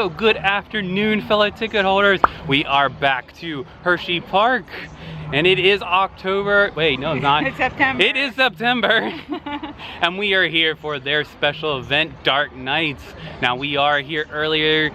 So good afternoon, fellow ticket holders. We are back to Hersheypark, and it is October. Wait, no, it's not. It's September. It is September. And we are here for their special event, Dark Nights. Now we are here early.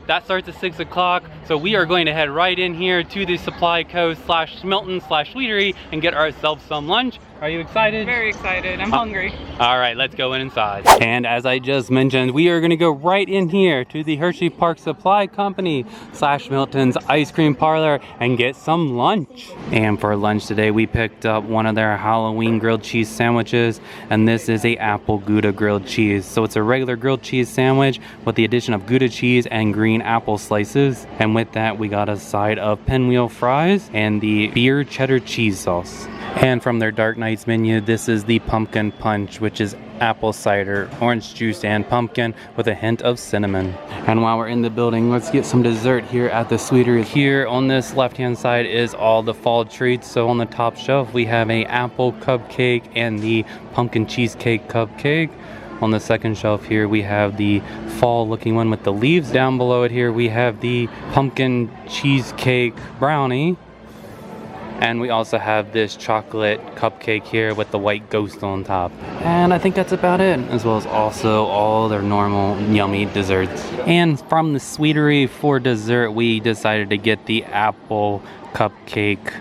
That starts at 6 o'clock. So we are going to head right in here to the Supply Co. / Milton / Sweetery and get ourselves some lunch. Are you excited? Very excited. I'm hungry. All right, let's go inside. And as I just mentioned, we are going to go right in here to the Hersheypark Supply Company / Milton's ice cream parlor and get some lunch. And for lunch today, we picked up one of their Halloween grilled cheese sandwiches, and this is a apple Gouda grilled cheese. So it's a regular grilled cheese sandwich with the addition of Gouda cheese and green apple slices. And with that, we got a side of pinwheel fries and the beer cheddar cheese sauce. And from their Dark Nights menu, this is the pumpkin punch, which is apple cider, orange juice, and pumpkin with a hint of cinnamon. And while we're in the building, let's get some dessert here at the Sweetery. Here on this left-hand side is all the fall treats. So on the top shelf, we have a apple cupcake and the pumpkin cheesecake cupcake. On the second shelf here, we have the fall-looking one with the leaves. Down below it here, we have the pumpkin cheesecake brownie. And we also have this chocolate cupcake here with the white ghost on top. And I think that's about it, as well as also all their normal yummy desserts. And from the Sweetery for dessert, we decided to get the apple cupcake.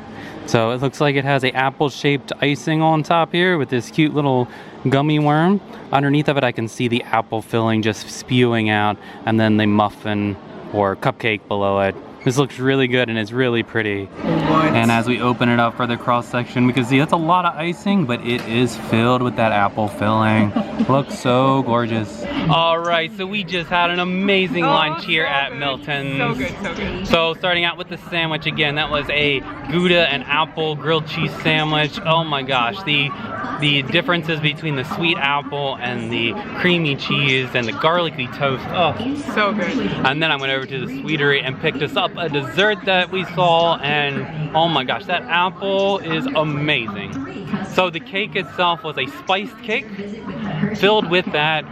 So it looks like it has a apple-shaped icing on top here with this cute little gummy worm. Underneath of it, I can see the apple filling just spewing out, and then the muffin or cupcake below it. This looks really good and it's really pretty. What? And as we open it up for the cross section, we can see that's a lot of icing, but it is filled with that apple filling. Looks so gorgeous. All right, so we just had an amazing lunch here at Milton's. So good, so good. So starting out with the sandwich again, that was a Gouda and apple grilled cheese sandwich. Oh my gosh, the differences between the sweet apple and the creamy cheese and the garlicky toast. Oh, So good. and then I went over to the Sweetery and picked us up a dessert that we saw, and oh my gosh, that apple is amazing. So the cake itself was a spiced cake filled with that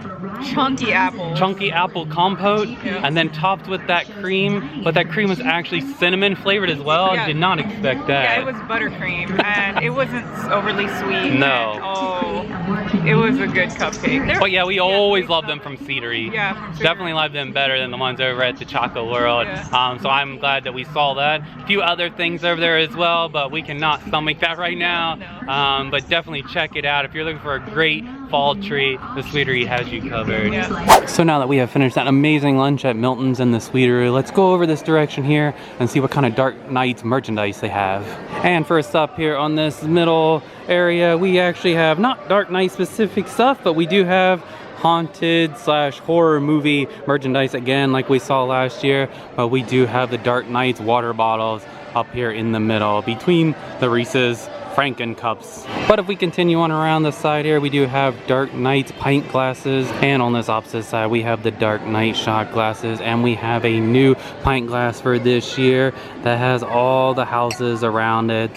Chunky apple compote, Yeah. and then topped with that cream, but that cream was actually cinnamon flavored as well. Yeah. I did not expect that. Yeah, it was buttercream, and it wasn't overly sweet. No. And, oh, it was a good cupcake. But yeah, we always love them from Sweetery. Yeah, for sure. Definitely love them better than the ones over at the Choco World. Yeah. So I'm glad that we saw that. A few other things over there as well, but we cannot stomach that right now. No. But definitely check it out. If you're looking for a great fall treat, the Sweetery has you covered. Yeah. So now that we have finished that amazing lunch at Milton's and the Sweetery, let's go over this direction here and see what kind of Dark Nights merchandise they have. And first up here on this middle area, we actually have not Dark Night specific stuff, but we do have haunted / horror movie merchandise again, like we saw last year. But we do have the Dark Nights water bottles up here in the middle between the Reese's Franken cups. But if we continue on around the side here, we do have Dark Nights pint glasses, and on this opposite side we have the Dark Night shot glasses, and we have a new pint glass for this year that has all the houses around it,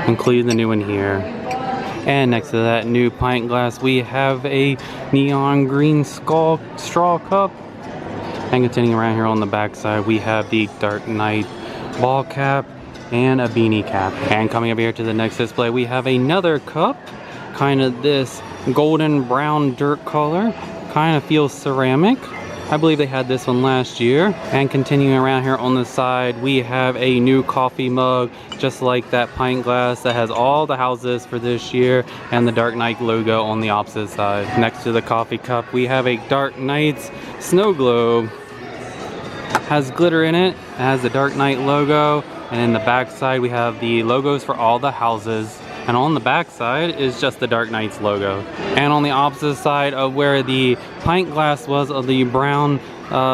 including the new one here. And next to that new pint glass, we have a neon green straw cup. And continuing around here on the back side, we have the Dark Night ball cap and a beanie cap. And coming up here to the next display, we have another cup, kind of this golden brown dirt color, kind of feels ceramic. I believe they had this one last year. And continuing around here on the side, we have a new coffee mug, just like that pint glass, that has all the houses for this year and the Dark Night logo on the opposite side. Next to the coffee cup, we have a Dark Nights snow globe. Has glitter in it, has the Dark Night logo, and in the back side we have the logos for all the houses. And on the back side is just the Dark Nights logo. And on the opposite side of where the pint glass was of the brown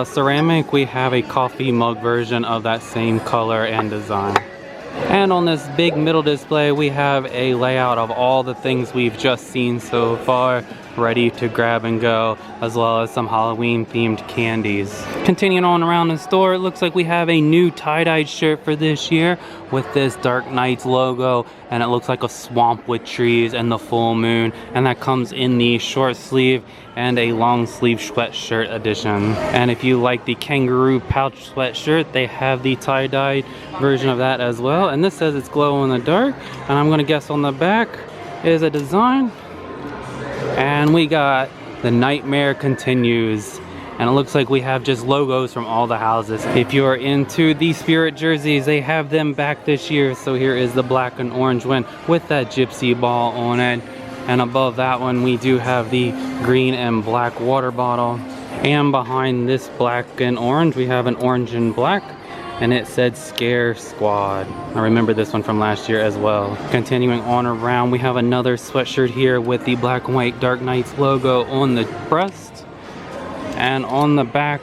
ceramic, we have a coffee mug version of that same color and design. And on this big middle display, we have a layout of all the things we've just seen so far. ready to grab and go, as well as some Halloween themed candies. Continuing on around the store, it looks like we have a new tie-dyed shirt for this year with this Dark Knights logo, and it looks like a swamp with trees and the full moon, and that comes in the short sleeve and a long sleeve sweatshirt edition. And if you like the kangaroo pouch sweatshirt, they have the tie-dyed version of that as well, and this says it's glow in the dark, and I'm gonna guess on the back is a design, and we got the Nightmare Continues, and it looks like we have just logos from all the houses. If you're into the Spirit jerseys, they have them back this year. So here is the black and orange one with that gypsy ball on it, and above that one we do have the green and black water bottle, and behind this black and orange we have an orange and black, and it said Scare Squad. I remember this one from last year as well. Continuing on around, we have another sweatshirt here with the black and white Dark Knights logo on the breast and on the back.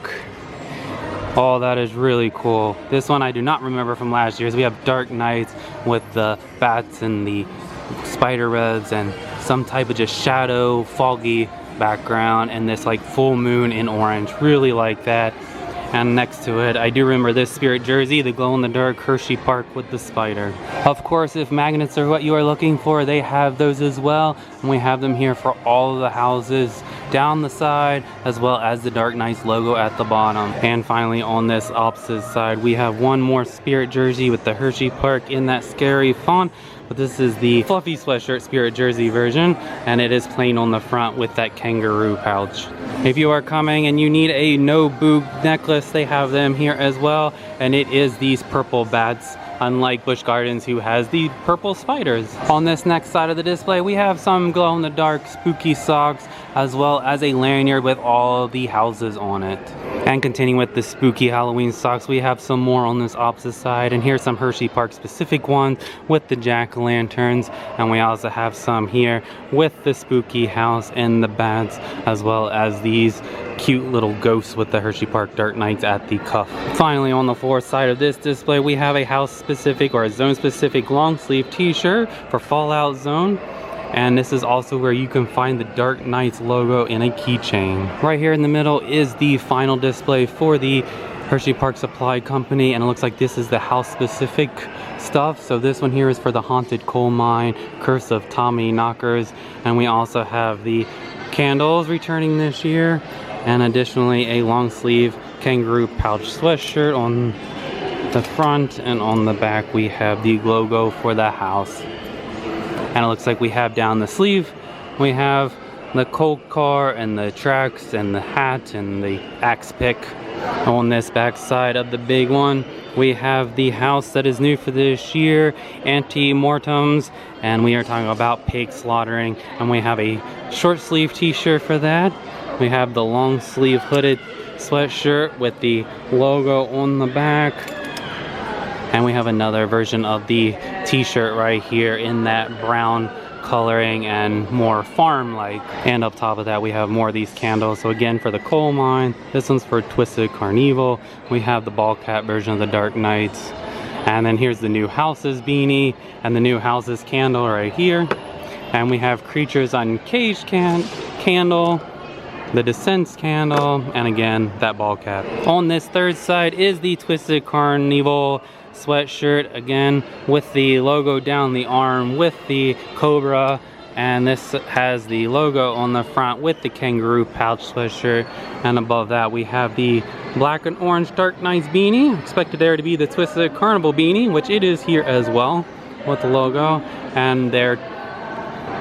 Oh, that is really cool. This one I do not remember from last year. So we have Dark Knights with the bats and the spider webs and some type of just shadow, foggy background, and this like full moon in orange. Really like that. And next to it, I do remember this Spirit jersey, the glow-in-the-dark Hersheypark with the spider. Of course, if magnets are what you are looking for, they have those as well. And we have them here for all of the houses down the side, as well as the Dark Knights logo at the bottom. And finally, on this opposite side, we have one more Spirit jersey with the Hersheypark in that scary font. But this is the fluffy sweatshirt Spirit jersey version, and it is plain on the front with that kangaroo pouch. If you are coming and you need a no-boo necklace, they have them here as well, and it is these purple bats, unlike Busch Gardens who has the purple spiders. On this next side of the display, we have some glow-in-the-dark spooky socks, as well as a lanyard with all the houses on it. And continuing with the spooky Halloween socks, we have some more on this opposite side, and here's some Hersheypark specific ones with the jack-o'-lanterns, and we also have some here with the spooky house and the bats, as well as these cute little ghosts with the Hersheypark Dark Knights at the cuff. Finally, on the fourth side of this display, we have a house specific or a zone specific long sleeve t-shirt for Fallout Zone. And this is also where you can find the Dark Knights logo in a keychain. Right here in the middle is the final display for the Hersheypark Supply Company, and it looks like this is the house specific stuff. So this one here is for the Haunted Coal Mine, Curse of Tommy Knockers, and we also have the candles returning this year, and additionally a long sleeve kangaroo pouch sweatshirt on the front, and on the back we have the logo for the house. And it looks like we have down the sleeve, we have the cold car and the tracks and the hat and the axe pick. On this back side of the big one, we have the house that is new for this year, Anti-Mortems, and we are talking about pig slaughtering, and we have a short sleeve t-shirt for that. We have the long sleeve hooded sweatshirt with the logo on the back. And we have another version of the t-shirt right here in that brown coloring and more farm-like. And up top of that we have more of these candles. So again, for the coal mine, this one's for Twisted Carnival. We have the ball cap version of the Dark Knights. And then here's the new houses beanie and the new houses candle right here. And we have Creatures Uncaged candle, the Descents candle, and again, that ball cap. On this third side is the Twisted Carnival sweatshirt, again with the logo down the arm with the cobra, and this has the logo on the front with the kangaroo pouch sweatshirt. And above that we have the black and orange Dark Knights beanie. Expected there to be the Twisted Carnival beanie, which it is here as well with the logo, and their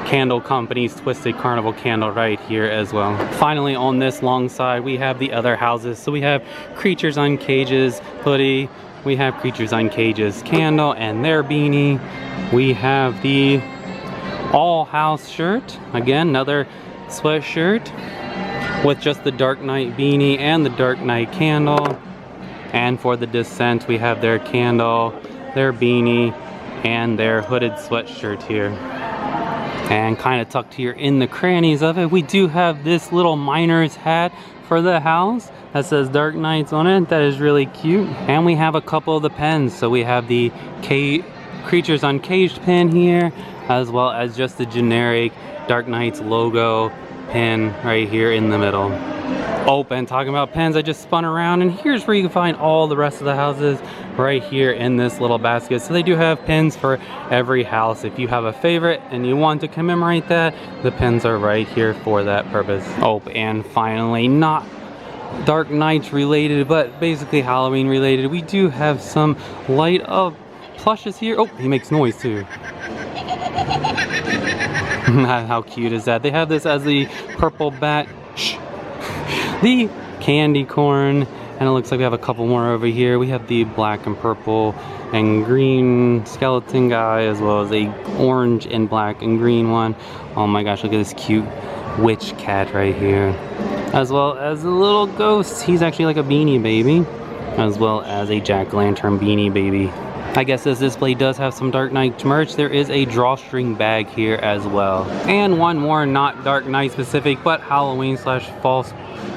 candle company's Twisted Carnival candle right here as well. Finally, on this long side we have the other houses. So we have Creatures Uncages hoodie, we have Creatures Uncages candle and their beanie. We have the All House shirt, again another sweatshirt with just the Dark Knight beanie and the Dark Knight candle. And for the Descent we have their candle, their beanie, and their hooded sweatshirt here. And kind of tucked here in the crannies of it, we do have this little miner's hat for the house that says Dark Knights on it. That is really cute. And we have a couple of the pens. So we have the Creatures Uncaged pen here, as well as just the generic Dark Knights logo pin right here in the middle. Oh, and talking about pins, I just spun around, and here's where you can find all the rest of the houses right here in this little basket. So they do have pins for every house. If you have a favorite and you want to commemorate that, the pins are right here for that purpose. Oh, and finally, not Dark Nights related, but basically Halloween related, we do have some light up plushes here. Oh, he makes noise too. How cute is that? They have this as the purple bat, the candy corn, and it looks like we have a couple more over here. We have the black and purple and green skeleton guy, as well as a orange and black and green one. Oh my gosh, look at this cute witch cat right here. As well as a little ghost. He's actually like a beanie baby, as well as a jack-o'-lantern beanie baby. I guess this display does have some Dark Knight merch. There is a drawstring bag here as well. And one more, not Dark Knight specific, but Halloween / false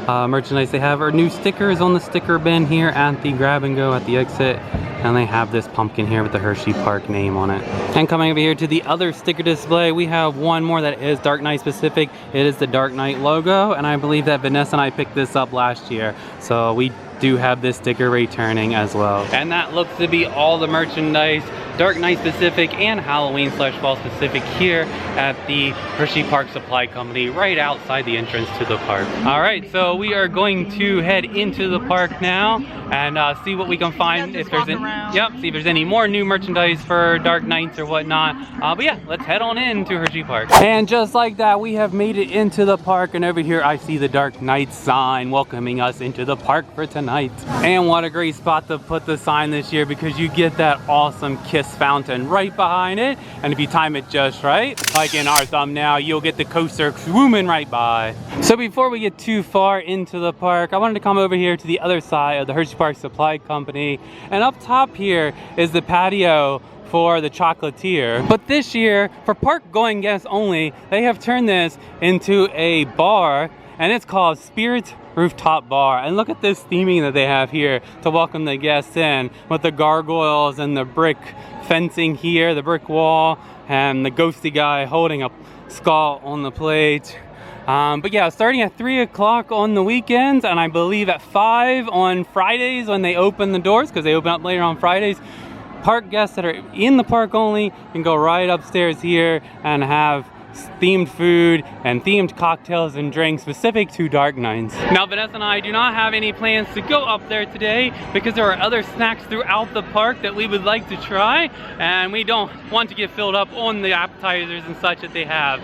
merchandise they have are new stickers on the sticker bin here at the grab and go at the exit. And they have this pumpkin here with the Hersheypark name on it. And coming over here to the other sticker display, we have one more that is Dark Knight specific. It is the Dark Knight logo, and I believe that Vanessa and I picked this up last year. So we do have this sticker returning as well. And that looks to be all the merchandise, Dark Knight specific and Halloween / fall specific here at the Hersheypark Supply Company right outside the entrance to the park. All right, so we are going to head into the park now and see what we can find. If there's see if there's any more new merchandise for Dark Knights or whatnot. But yeah, let's head on into Hersheypark. And just like that, we have made it into the park, and over here I see the Dark Knight sign welcoming us into the park for tonight. And what a great spot to put the sign this year, because you get that awesome kiss fountain right behind it, and if you time it just right, like in our thumbnail, you'll get the coaster swooming right by. So before we get too far into the park, I wanted to come over here to the other side of the Hersheypark Supply Company, and up top here is the patio for the chocolatier. But this year, for park going guests only, they have turned this into a bar, and it's called Spirit Rooftop Bar. And look at this theming that they have here to welcome the guests in, with the gargoyles and the brick fencing here, the brick wall, and the ghosty guy holding a skull on the plate. But yeah, starting at 3 o'clock on the weekends, and I believe at 5 on Fridays when they open the doors, because they open up later on Fridays. Park guests that are in the park only can go right upstairs here and have themed food and themed cocktails and drinks specific to Dark Nights. Now Vanessa and I do not have any plans to go up there today, because there are other snacks throughout the park that we would like to try, and we don't want to get filled up on the appetizers and such that they have.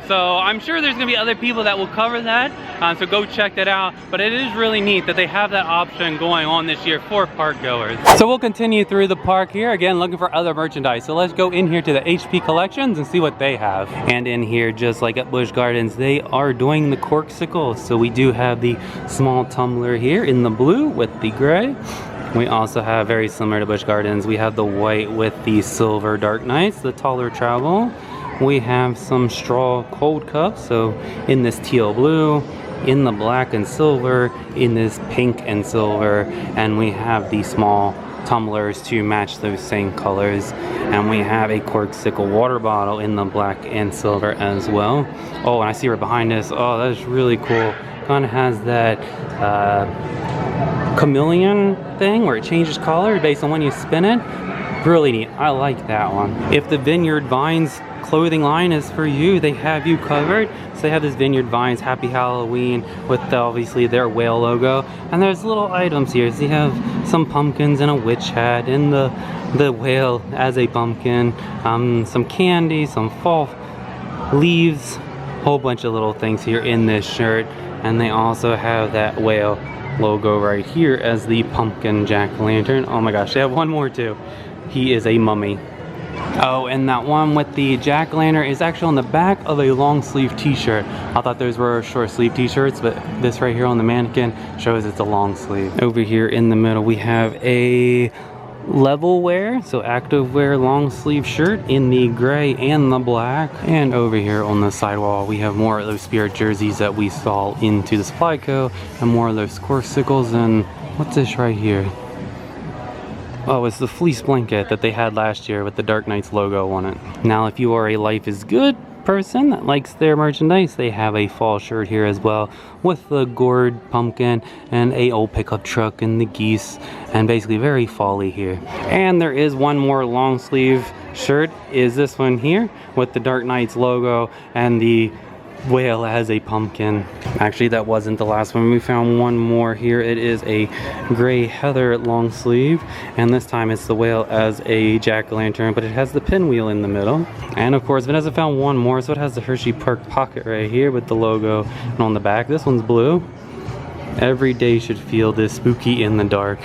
So I'm sure there's gonna be other people that will cover that, so go check that out. But it is really neat that they have that option going on this year for park goers. So we'll continue through the park here, again looking for other merchandise. So let's go in here to the HP collections and see what they have. And in here, just like at Busch Gardens, they are doing the corksicle. So we do have the small tumbler here in the blue with the gray. We also have, very similar to Busch Gardens, we have the white with the silver Dark Nights, the taller travel. We have some straw cold cups, so in this teal blue, in the black and silver, in this pink and silver, and we have the small tumblers to match those same colors, and we have a corksicle water bottle in the black and silver as well. Oh, and I see right behind us, oh, that is really cool. Kind of has that chameleon thing where it changes color based on when you spin it. Really neat. I like that one. If the Vineyard Vines clothing line is for you, they have you covered. So they have this Vineyard Vines Happy Halloween with obviously their whale logo, and there's little items here. So you have some pumpkins and a witch hat and the whale as a pumpkin, some candy, some fall leaves, whole bunch of little things here in this shirt. And they also have that whale logo right here as the pumpkin jack-o'-lantern. Oh my gosh, they have one more too. He is a mummy. Oh, and that one with the jack-o'-lantern is actually on the back of a long sleeve t-shirt. I thought those were short sleeve t-shirts, but this right here on the mannequin shows it's a long sleeve. Over here in the middle we have a level wear, so active wear long sleeve shirt in the gray and the black. And over here on the sidewall we have more of those Spirit jerseys that we saw into the Supply Co, and more of those corsicles. And what's this right here? Oh, it's the fleece blanket that they had last year with the Dark Nights logo on it. Now if you are a Life is Good person that likes their merchandise, they have a fall shirt here as well with the gourd pumpkin and a old pickup truck and the geese, and basically very fall-y here. And there is one more long sleeve shirt, is this one here with the Dark Knights logo and the whale as a pumpkin. Actually, that wasn't the last one. We found one more here. It is a gray heather long sleeve, and this time it's the whale as a jack-o'-lantern, but it has the pinwheel in the middle. And of course, Vanessa found one more, so it has the Hersheypark pocket right here with the logo, and on the back this one's blue. Every day should feel this spooky in the dark.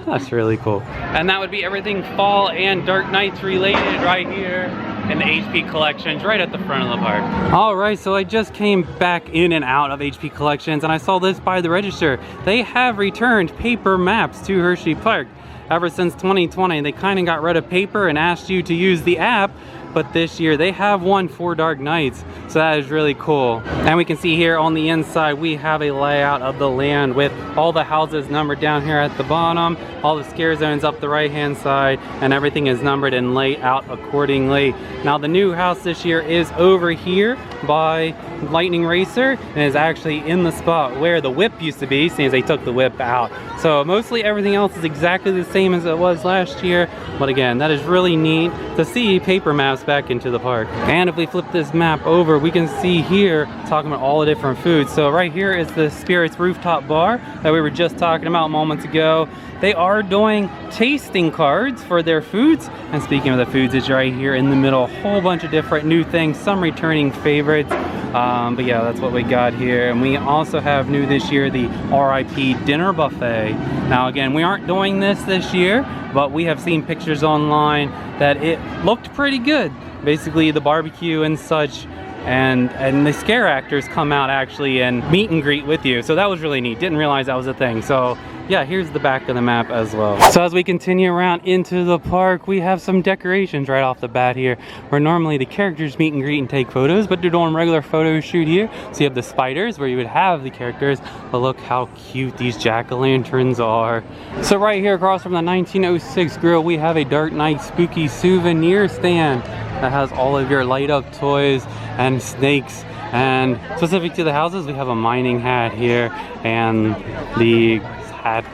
That's really cool. And that would be everything fall and Dark Knights related right here in the HP Collections right at the front of the park. Alright, so I just came back in and out of HP Collections and I saw this by the register. They have returned paper maps to Hersheypark. Ever since 2020, they kind of got rid of paper and asked you to use the app, but this year they have one for Dark Knights, so that is really cool. And we can see here on the inside we have a layout of the land with all the houses numbered down here at the bottom, all the scare zones up the right hand side, and everything is numbered and laid out accordingly. Now the new house this year is over here by Lightning Racer and is actually in the spot where the whip used to be, since they took the whip out. So mostly everything else is exactly the same as it was last year, but again, that is really neat to see paper maps back into the park. And if we flip this map over, we can see here talking about all the different foods. So right here is the Spirits rooftop bar that we were just talking about moments ago. They are doing tasting cards for their foods, and speaking of the foods, it's right here in the middle, a whole bunch of different new things, some returning favorites, but yeah, that's what we got here. And we also have new this year the RIP dinner buffet. Now again, we aren't doing this year, but we have seen pictures online that it looked pretty good. Basically the barbecue and such, and the scare actors come out actually and meet and greet with you, so that was really neat. Didn't realize that was a thing. So yeah, here's the back of the map as well. So as we continue around into the park, we have some decorations right off the bat here, where normally the characters meet and greet and take photos, but they're doing a regular photo shoot here. So you have the spiders where you would have the characters, but look how cute these jack-o'-lanterns are. So right here across from the 1906 grill, we have a Dark Knight spooky souvenir stand that has all of your light up toys and snakes. And specific to the houses, we have a mining hat here and the hat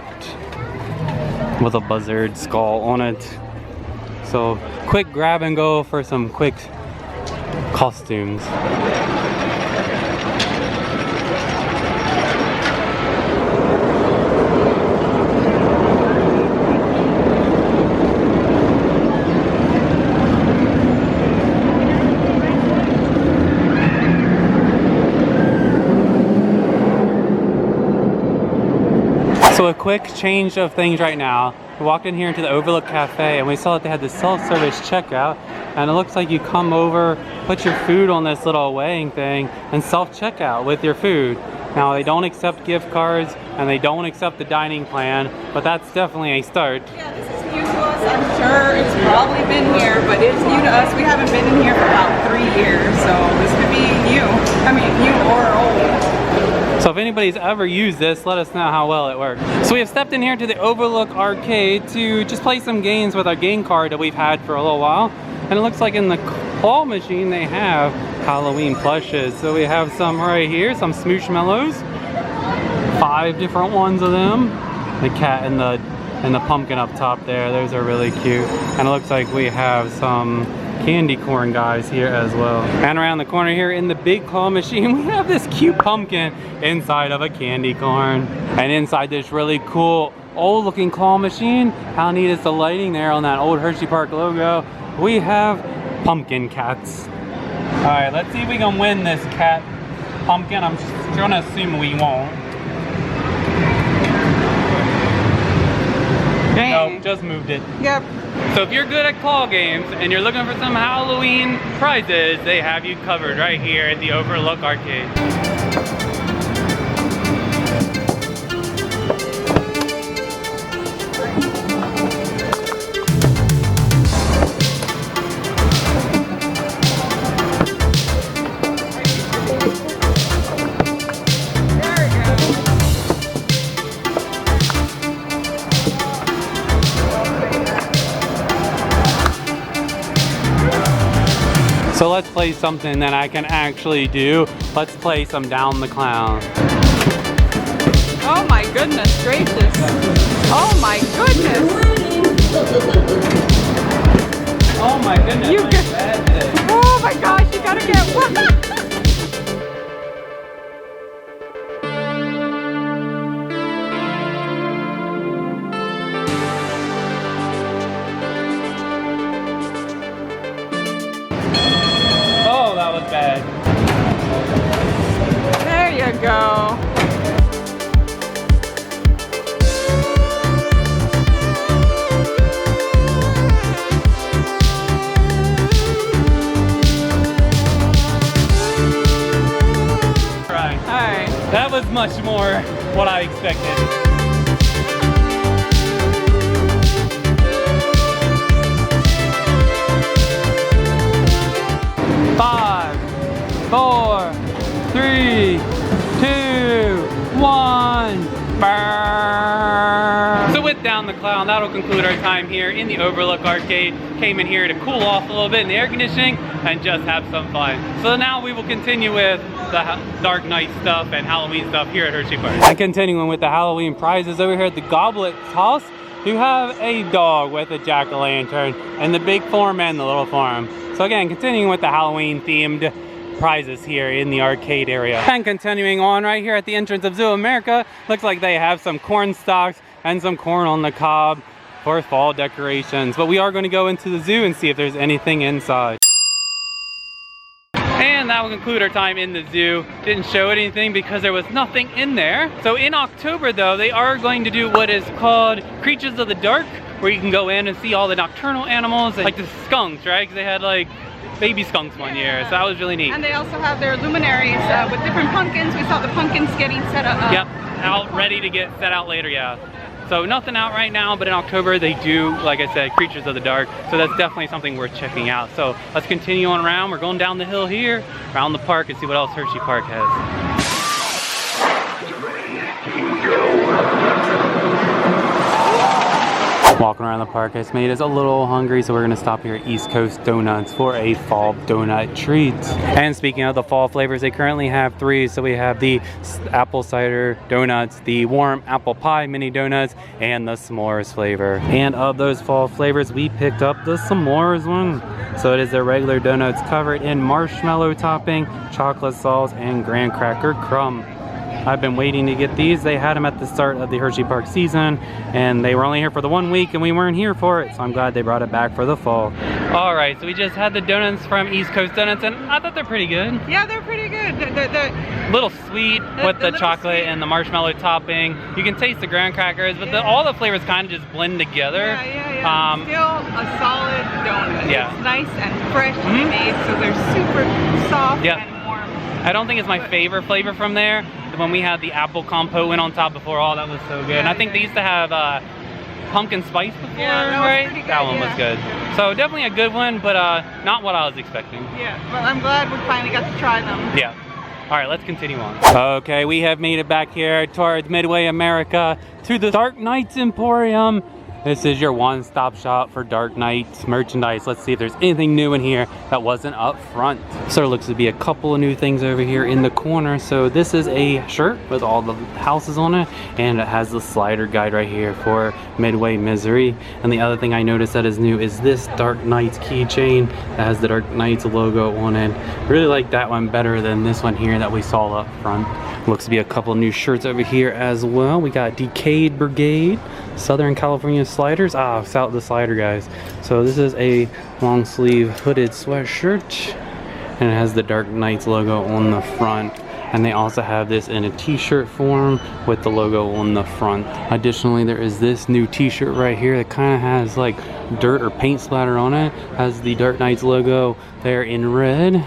with a buzzard skull on it. So quick grab and go for some quick costumes. So a quick change of things right now. We walked in here into the Overlook Cafe and we saw that they had the self-service checkout, and it looks like you come over, put your food on this little weighing thing, and self-checkout with your food. Now they don't accept gift cards and they don't accept the dining plan, but that's definitely a start. Yeah, this is new to us. I'm sure it's probably been here, but it's new to us. We haven't been in here for about 3 years, so this could be new. I mean, new or old. So if anybody's ever used this, let us know how well it works. So we have stepped in here to the Overlook Arcade to just play some games with our game card that we've had for a little while. And it looks like in the claw machine they have Halloween plushes. So we have some right here, some Smooshmallows. 5 different ones of them. The cat and the pumpkin up top there, those are really cute. And it looks like we have some candy corn guys here as well. And around the corner here in the big claw machine, we have this cute pumpkin inside of a candy corn. And inside this really cool old looking claw machine, how neat is the lighting there on that old Hersheypark logo, we have pumpkin cats. All right, let's see if we can win this cat pumpkin. I'm just gonna assume we won't. Dang. Nope, just moved it. Yep. So if you're good at claw games and you're looking for some Halloween prizes, they have you covered right here at the Overlook Arcade. So let's play something that I can actually do. Let's play some Down the Clown. Oh my goodness gracious. Oh my goodness. Oh my goodness. You oh my gosh, you gotta get one. Oh, that was bad. There you go. That was much more what I expected. Five, 4, 3, 2, 1. Burn. So with Down the Clown, that'll conclude our time here in the Overlook Arcade. Came in here to cool off a little bit in the air conditioning and just have some fun. So now we will continue with the Dark Knight stuff and Halloween stuff here at Hersheypark. And continuing with the Halloween prizes over here at the Goblet House, you have a dog with a jack-o'-lantern and the big form and the little form. So again, continuing with the Halloween themed prizes here in the arcade area. And continuing on right here at the entrance of Zoo America, looks like they have some corn stalks and some corn on the cob for fall decorations. But we are going to go into the zoo and see if there's anything inside. And that will conclude our time in the zoo. Didn't show anything because there was nothing in there. So in October though, they are going to do what is called Creatures of the Dark, where you can go in and see all the nocturnal animals, like the skunks, right? Because they had like baby skunks one year, so that was really neat. And they also have their luminaries with different pumpkins. We saw the pumpkins getting set up. Yep, out ready to get set out later, yeah. So nothing out right now, but in October they do, like I said, Creatures of the Dark. So that's definitely something worth checking out. So let's continue on around. We're going down the hill here, around the park, and see what else Hersheypark has. Walking around the park has made us a little hungry, so we're gonna stop here at East Coast Donuts for a fall donut treat. And speaking of the fall flavors, they currently have 3. So we have the apple cider donuts, the warm apple pie mini donuts, and the s'mores flavor. And of those fall flavors, we picked up the s'mores one. So it is their regular donuts covered in marshmallow topping, chocolate sauce, and graham cracker crumb. I've been waiting to get these. They had them at the start of the Hersheypark season, and they were only here for the 1 week, and we weren't here for it, so I'm glad they brought it back for the fall. All right, so we just had the donuts from East Coast Donuts, and I thought they're pretty good. Yeah, they're pretty good. Little sweet with the chocolate and the marshmallow topping. You can taste the graham crackers, but all the flavors kind of just blend together. Yeah. Still a solid donut. Yeah. It's nice and freshly made, so they're super soft and warm. I don't think it's my favorite flavor from there. When we had the apple compote went on top before, that was so good. And I think they used to have pumpkin spice before, right? Good, that one was good. So definitely a good one, but not what I was expecting. Yeah, well, I'm glad we finally got to try them. Yeah. All right, let's continue on. Okay, we have made it back here towards Midway America to the Dark Knights Emporium. This is your one-stop shop for Dark Knights merchandise. Let's see if there's anything new in here that wasn't up front. So there looks to be a couple of new things over here in the corner. So this is a shirt with all the houses on it, and it has the slider guide right here for Midway Misery. And the other thing I noticed that is new is this Dark Knights keychain that has the Dark Knights logo on it. I really like that one better than this one here that we saw up front. Looks to be a couple of new shirts over here as well. We got Decayed Brigade, Southern California Sliders. The slider guys. So this is a long sleeve hooded sweatshirt, and it has the Dark Knights logo on the front. And they also have this in a t-shirt form with the logo on the front. Additionally, there is this new t-shirt right here that kind of has like dirt or paint splatter on it. Has the Dark Knights logo there in red.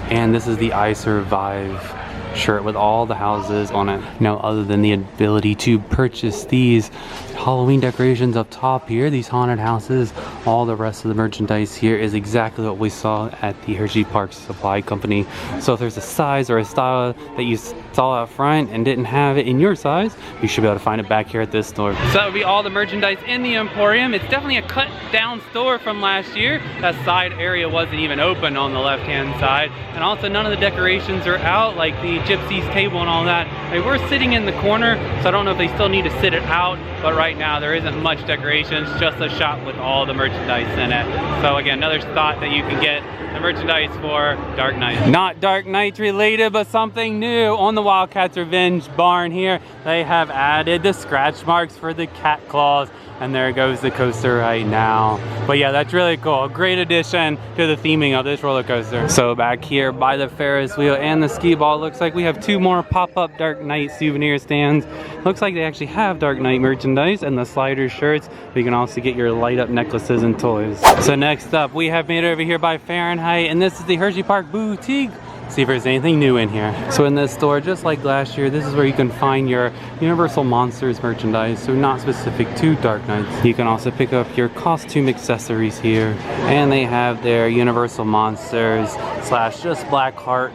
And this is the I Survive shirt with all the houses on it. Now, other than the ability to purchase these Halloween decorations up top here, these haunted houses all the rest of the merchandise here is exactly what we saw at the Hersheypark Supply Company. So if there's a size or a style that you saw out front and didn't have it in your size, you should be able to find it back here at this store. So that would be all the merchandise in the Emporium. It's definitely a cut down store from last year. That side area wasn't even open on the left-hand side. And also none of the decorations are out, like the Gypsy's table and all that. They were sitting in the corner, so I don't know if they still need to sit it out, but right now there isn't much decorations, just a shop with all the merchandise in it. So again, another spot that you can get the merchandise for Dark Knight. Not Dark Knight related, but something new. On the Wildcats Revenge barn here, they have added the scratch marks for the cat claws. And there goes the coaster right now. But yeah, that's really cool. A great addition to the theming of this roller coaster. So back here by the Ferris wheel and the skee ball, looks like we have 2 more pop-up Dark Knight souvenir stands. Looks like they actually have Dark Knight merchandise and the slider shirts. But you can also get your light up necklaces and toys. So next up, we have made it over here by Fahrenheit, and this is the Hersheypark Boutique. See if there's anything new in here. So in this store, just like last year, this is where you can find your Universal Monsters merchandise, so not specific to Dark Knights. You can also pick up your costume accessories here, and they have their Universal Monsters / just Blackheart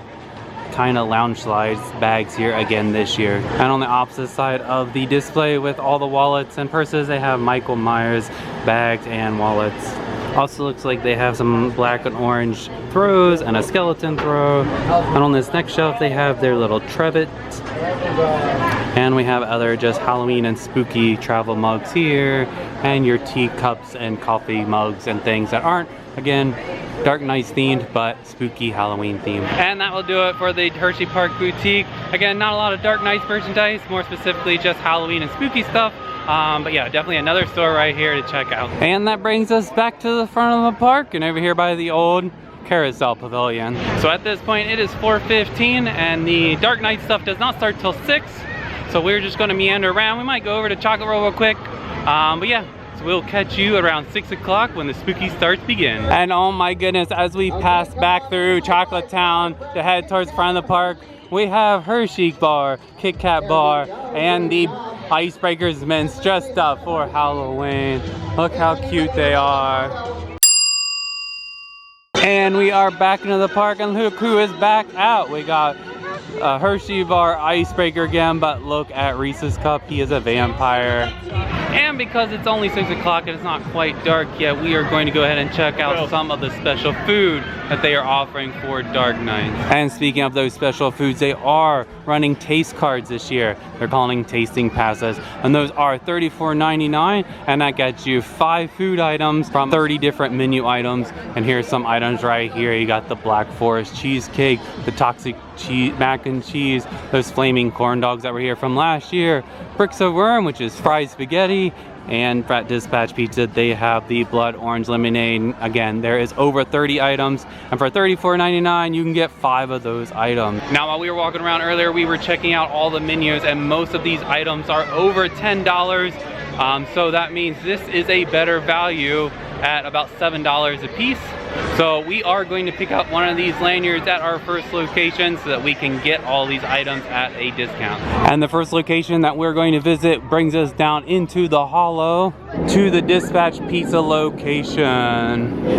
kind of lounge slides bags here again this year. And on the opposite side of the display with all the wallets and purses, they have Michael Myers bags and wallets. Also looks like they have some black and orange throws and a skeleton throw. And on this next shelf they have their little Trevet. And we have other just Halloween and spooky travel mugs here. And your teacups and coffee mugs and things that aren't, again, Dark Knights themed, but spooky Halloween themed. And that will do it for the Hersheypark Boutique. Again, not a lot of Dark Knights merchandise, more specifically just Halloween and spooky stuff. But yeah, definitely another store right here to check out. And that brings us back to the front of the park and over here by the old Carousel Pavilion. So at this point it is 4:15 and the Dark Knight stuff does not start till 6. So we're just gonna meander around. We might go over to Chocolate Roll real quick. But yeah, so we'll catch you around 6 o'clock when the spooky starts begin. And oh my goodness, as we pass back through Chocolate Town to head towards the front of the park, we have Hershey Bar, Kit Kat Bar, and the Icebreakers men's dressed up for Halloween. Look how cute they are. And we are back into the park, and look who is back out. We got Hershey Bar Icebreaker again, but look at Reese's Cup. He is a vampire. And because it's only 6 o'clock and it's not quite dark yet, we are going to go ahead and check out some of the special food that they are offering for Dark Knight. And speaking of those special foods, they are running taste cards this year. They're calling tasting passes, and those are $34.99, and that gets you 5 food items from 30 different menu items. And here's some items right here. You got the Black Forest cheesecake, the toxic cheese mac and cheese, those flaming corn dogs that were here from last year, Bricks of Worm, which is fried spaghetti, and at Dispatch Pizza they have the blood orange lemonade. Again, there is over 30 items, and for $34.99 you can get 5 of those items. Now while we were walking around earlier, we were checking out all the menus, and most of these items are over $10. So that means this is a better value at about $7 a piece. So we are going to pick up one of these lanyards at our first location so that we can get all these items at a discount. And the first location that we're going to visit brings us down into the hollow to the Dispatch Pizza location.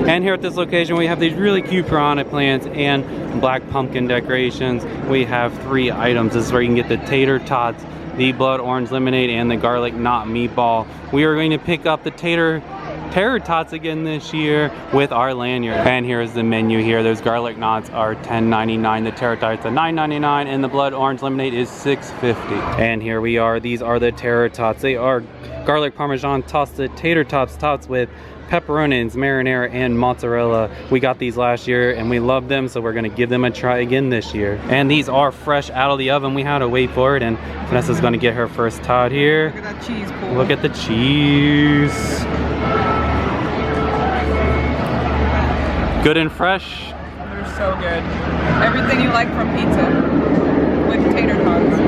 And here at this location we have these really cute piranha plants and black pumpkin decorations. We have 3 items. This is where you can get the tater tots, the blood orange lemonade, and the garlic knot meatball. We are going to pick up the tater tots again this year with our lanyard. And here's the menu here. Those garlic knots are $10.99, the tater tots are $9.99, and the blood orange lemonade is $6.50. And here we are. These are the tater tots. They are garlic parmesan toasted tater tots topped with pepperonis, marinara, and mozzarella. We got these last year and we love them, so we're gonna give them a try again this year. And these are fresh out of the oven. We had to wait for it, and Vanessa's gonna get her first tot here. Look at that cheese pool. Look at the cheese. Good and fresh. They're so good. Everything you like from pizza with tater tots.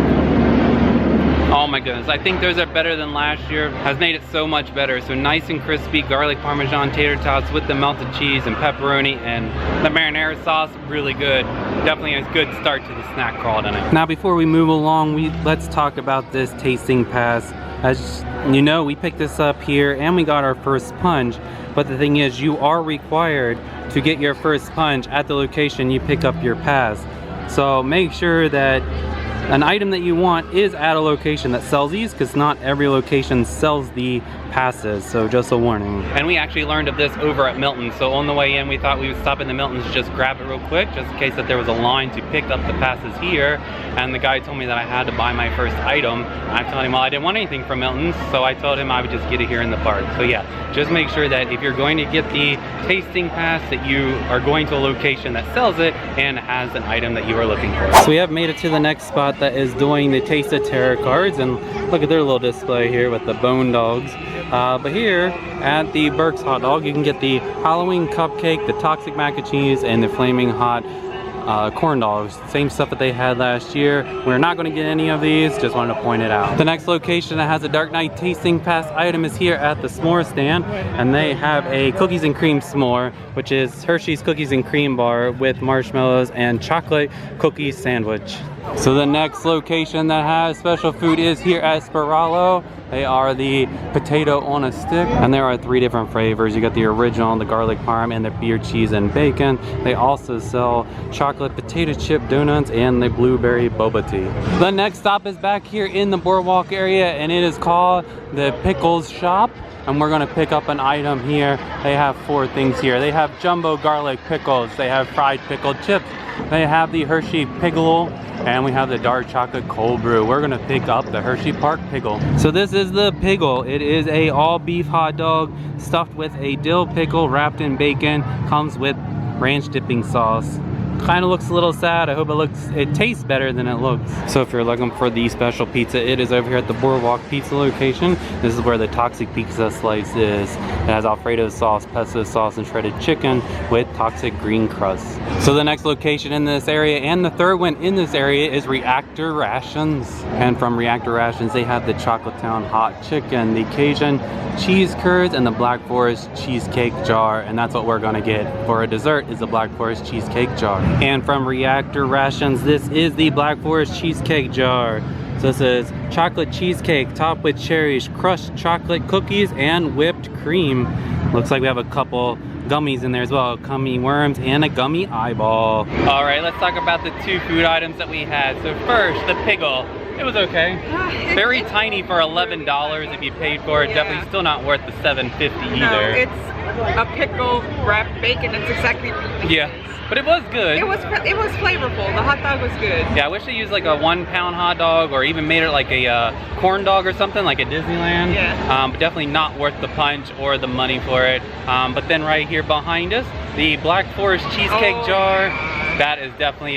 Oh my goodness, I think those are better than last year. Has made it so much better. So nice and crispy garlic parmesan tater tots with the melted cheese and pepperoni and the marinara sauce, really good. Definitely a good start to the snack crawl tonight. Now before we move along, let's talk about this tasting pass. As you know, we picked this up here and we got our first sponge, but the thing is, you are required to get your first sponge at the location you pick up your pass. So make sure that an item that you want is at a location that sells these, because not every location sells the passes, so just a warning. And we actually learned of this over at Milton's, so on the way in we thought we would stop in the Milton's to just grab it real quick, just in case that there was a line to pick up the passes here. And the guy told me that I had to buy my first item. I told him, well, I didn't want anything from Milton's, so I told him I would just get it here in the park. So yeah, just make sure that if you're going to get the tasting pass, that you are going to a location that sells it and has an item that you are looking for. So we have made it to the next spot that is doing the Taste of Terror cards, and look at their little display here with the bone dogs. But here at the Burke's Hot Dog, you can get the Halloween cupcake, the toxic mac and cheese, and the flaming hot corn dogs. Same stuff that they had last year. We're not going to get any of these, just wanted to point it out. The next location that has a Dark Knight tasting pass item is here at the s'more stand, and they have a cookies and cream s'more, which is Hershey's cookies and cream bar with marshmallows and chocolate cookie sandwich. So the next location that has special food is here at Spirallo. They are the potato on a stick, and there are 3 different flavors. You got the original, the garlic parm, and the beer cheese and bacon. They also sell chocolate potato chip donuts and the blueberry boba tea. The next stop is back here in the boardwalk area, and it is called the Pickles Shop. And we're gonna pick up an item here. They have 4 things here. They have jumbo garlic pickles. They have fried pickled chips. They have the Hershey Pickle, and we have the dark chocolate cold brew. We're gonna pick up the Hersheypark Pickle. So this is the Pickle. It is a all beef hot dog stuffed with a dill pickle wrapped in bacon. Comes with ranch dipping sauce. Kind of looks a little sad. I hope it tastes better than it looks. So if you're looking for the special pizza, it is over here at the Boardwalk Pizza location. This is where the toxic pizza slice is. It has Alfredo sauce, pesto sauce, and shredded chicken with toxic green crust. So the next location in this area, and the third one in this area, is Reactor Rations. And from Reactor Rations, they have the Chocolate Town hot chicken, the Cajun cheese curds, and the Black Forest cheesecake jar. And that's what we're gonna get for a dessert, is the Black Forest cheesecake jar. And from Reactor Rations, this is the Black Forest cheesecake jar. So this is chocolate cheesecake topped with cherries, crushed chocolate cookies, and whipped cream. Looks like we have a couple gummies in there as well, gummy worms and a gummy eyeball. All right, let's talk about the 2 food items that we had. So first, the Pickle. It was okay. Very tiny for $11 if you paid for it. Yeah. Definitely still not worth the $7.50 either. No, it's a pickle wrapped bacon. It's exactly what you think. Yeah. But it was good. It was flavorful. The hot dog was good. Yeah, I wish they used like a 1-pound hot dog, or even made it like a corn dog or something, like at Disneyland. Yeah. But definitely not worth the punch or the money for it. But then right here behind us, the Black Forest cheesecake jar. That is definitely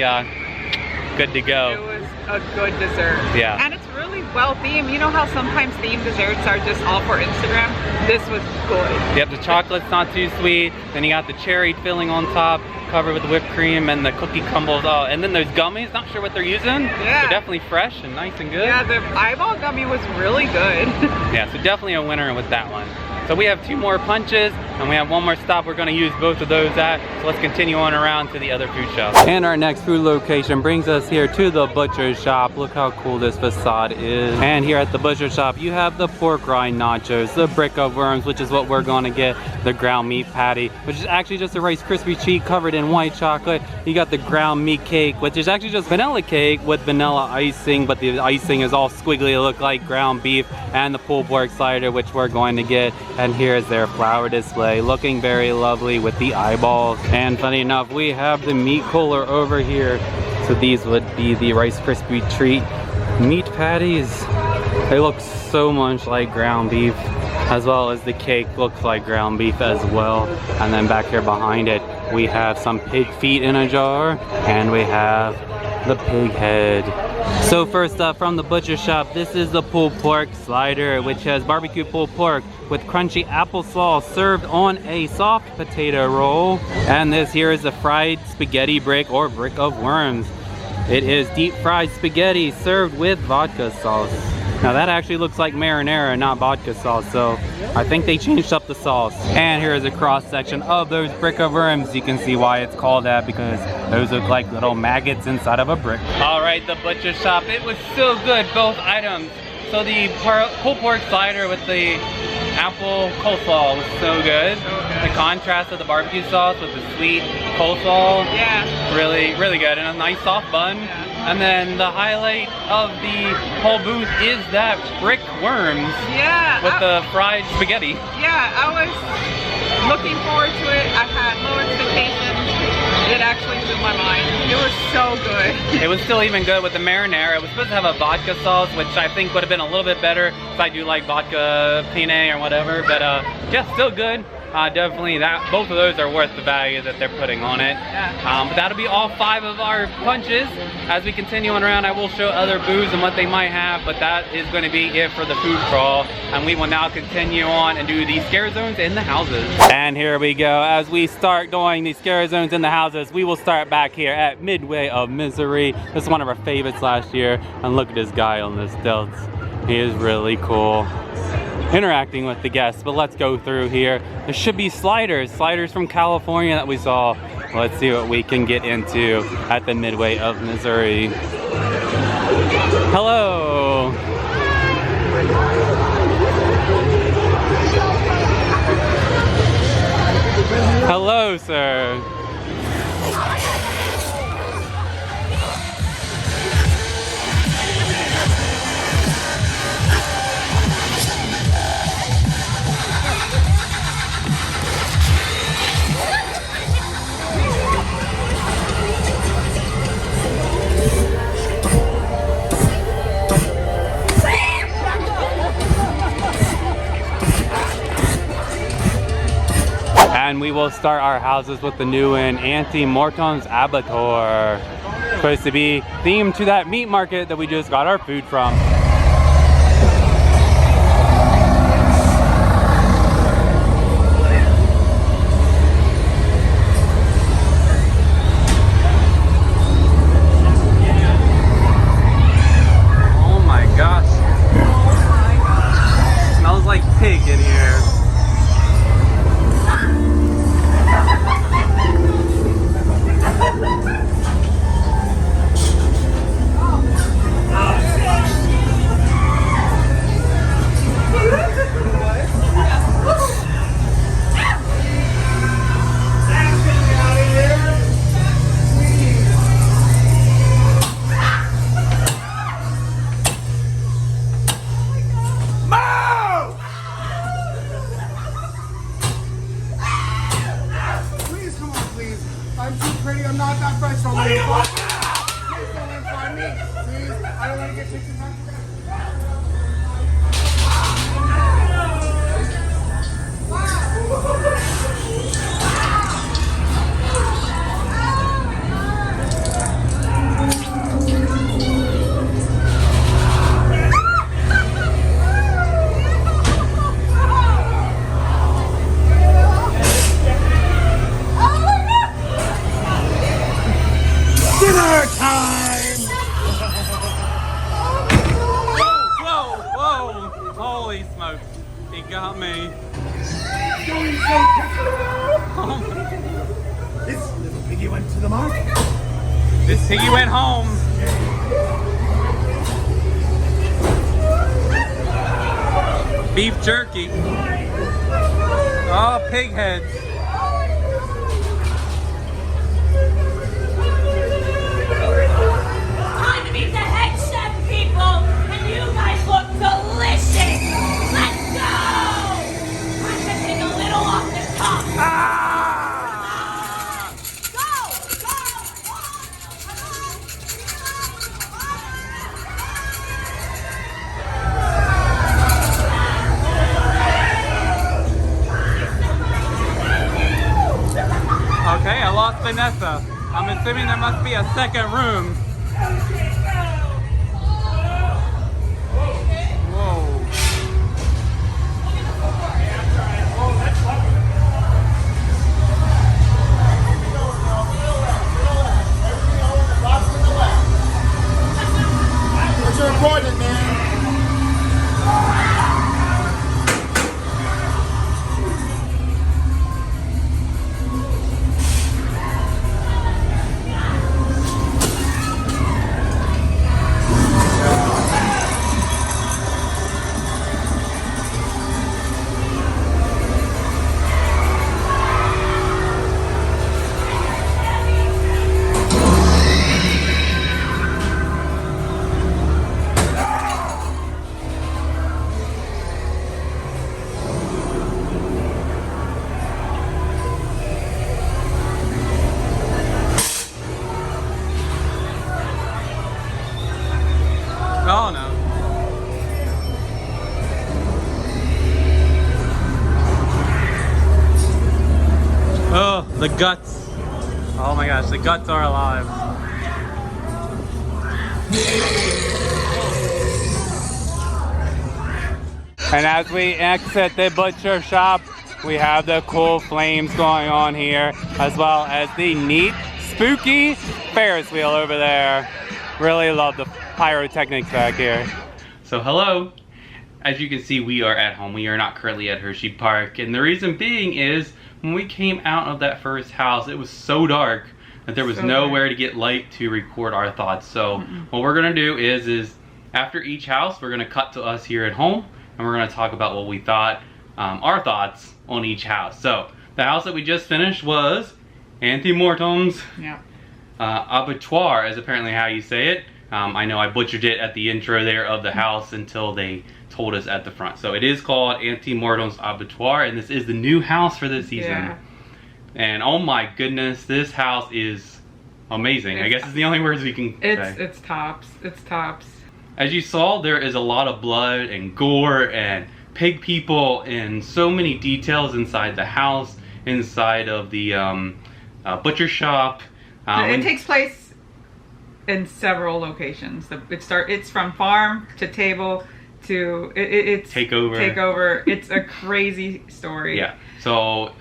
good to go. It was a good dessert. Yeah. And it's really well themed. You know how sometimes themed desserts are just all for Instagram? This was good. Yep, the chocolate's not too sweet. Then you got the cherry filling on top, covered with whipped cream, and the cookie crumbles. Oh, and then those gummies, not sure what they're using. Yeah. They're definitely fresh and nice and good. Yeah, the eyeball gummy was really good. Yeah, so definitely a winner with that one. So we have 2 more punches, and we have 1 more stop we're going to use both of those at. So let's continue on around to the other food shops. And our next food location brings us here to the butcher shop. Look how cool this facade is. And here at the butcher shop, you have the pork rind nachos, the brick of worms, which is what we're going to get, the ground meat patty, which is actually just a Rice Krispie treat covered in white chocolate. You got the ground meat cake, which is actually just vanilla cake with vanilla icing, but the icing is all squiggly. It look like ground beef, and the pulled pork slider, which we're going to get. And here is their flower display, looking very lovely with the eyeballs. And funny enough, we have the meat cooler over here. So these would be the Rice Krispie treat meat patties. They look so much like ground beef, as well as the cake looks like ground beef as well. And then back here behind it, we have some pig feet in a jar, and we have the pig head. So first up from the butcher shop, this is the pulled pork slider, which has barbecue pulled pork with crunchy applesauce served on a soft potato roll. And this here is the fried spaghetti brick, or brick of worms. It is deep fried spaghetti served with vodka sauce. Now that actually looks like marinara, not vodka sauce, so I think they changed up the sauce. And here is a cross section of those brick of worms. You can see why it's called that, because those look like little maggots inside of a brick. All right, the butcher shop, it was so good, both items. So the pulled pork slider with the apple coleslaw was so good. The contrast of the barbecue sauce with the sweet coleslaw. Yeah. Really, really good. And a nice soft bun. Yeah. And then the highlight of the whole booth is that brick worms. Yeah. With the fried spaghetti. Yeah, I was looking forward to it. I had low expectations. It actually blew my mind. It was so good. It was still even good with the marinara. It was supposed to have a vodka sauce, which I think would have been a little bit better if I do like vodka penne or whatever. But yeah, still good. Definitely both of those are worth the value that they're putting on it. Yeah. But that'll be all 5 of our punches. As we continue on around, I will show other booths and what they might have, but that is going to be it for the food crawl. And we will now continue on and do the scare zones in the houses. And here we go. As we start doing the scare zones in the houses, we will start back here at Midway of Misery. This is one of our favorites last year. And look at this guy on the stilts. He is really cool. Interacting with the guests, but let's go through here. There should be sliders from California that we saw. Let's see what we can get into at the Midway of Missouri. Hello. Hello, sir. And we will start our houses with the new one, Auntie Morton's Abattoir. Supposed to be themed to that meat market that we just got our food from. Oh my gosh. Smells like pig in here. This piggy went home. Beef jerky. Oh, pig heads. Time to meet the head chef, people! And you guys look delicious! Let's go! Time to take a little off the top. Okay, I lost Vanessa. I'm assuming there must be a second room. Whoa. What's your appointment, man? The guts. Oh my gosh, the guts are alive. And as we exit the butcher shop, we have the cool flames going on here, as well as the neat, spooky Ferris wheel over there. Really love the pyrotechnics back here. So hello. As you can see, we are at home. We are not currently at Hersheypark. And the reason being is, when we came out of that first house, it was so dark that there was nowhere to get light to record our thoughts. So what we're gonna do is after each house, we're gonna cut to us here at home, and we're gonna talk about what we thought, our thoughts on each house. So the house that we just finished was Antemortem's abattoir, is apparently how you say it. I know I butchered it at the intro there of the house until they told us at the front. So it is called Antemortem's abattoir, and this is the new house for this season. Yeah. And oh my goodness, this house is amazing. I guess it's the only words we can say. It's tops. It's tops. As you saw, there is a lot of blood and gore and pig people and so many details inside the house, inside of the butcher shop. It takes place in several locations. It's from farm to table to it's takeover. It's a crazy story. Yeah. So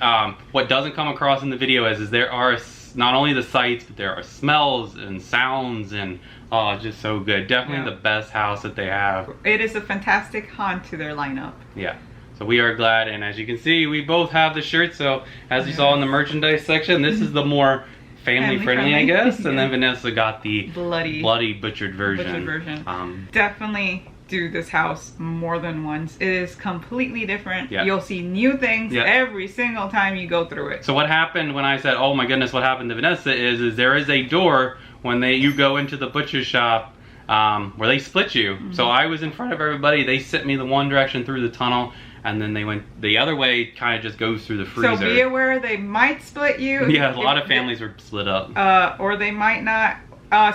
what doesn't come across in the video is there are not only the sights, but there are smells and sounds, and oh, just so good. Definitely the best house that they have. It is a fantastic haunt to their lineup. Yeah. So we are glad, and as you can see, we both have the shirts. So as you saw in the merchandise section, this is the more family friendly, I guess. And then Vanessa got the bloody butchered version. Definitely do this house more than once. It is completely different. Yeah. You'll see new things every single time you go through it. So what happened when I said, oh my goodness, what happened to Vanessa is there is a door when you go into the butcher shop where they split you. So I was in front of everybody. They sent me the one direction through the tunnel, and then they went the other way, kind of just goes through the freezer. So be aware, they might split you. Yeah, a lot of families were split up. Or they might not.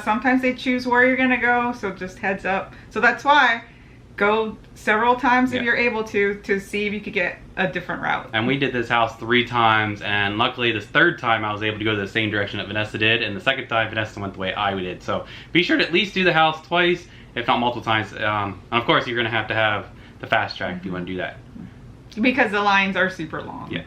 Sometimes they choose where you're gonna go, so just heads up. So that's why go several times if you're able to see if you could get a different route. And we did this house 3 times, and luckily this 3rd time I was able to go the same direction that Vanessa did, and the 2nd time Vanessa went the way I did. So be sure to at least do the house twice, if not multiple times. And of course you're gonna have to have the fast track if you want to do that. Because the lines are super long. Yeah.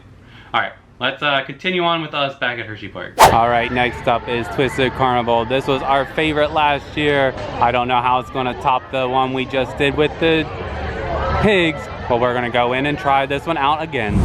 All right. Let's continue on with us back at Hersheypark. All right, next up is Twisted Carnival. This was our favorite last year. I don't know how it's gonna top the one we just did with the pigs, but we're gonna go in and try this one out again.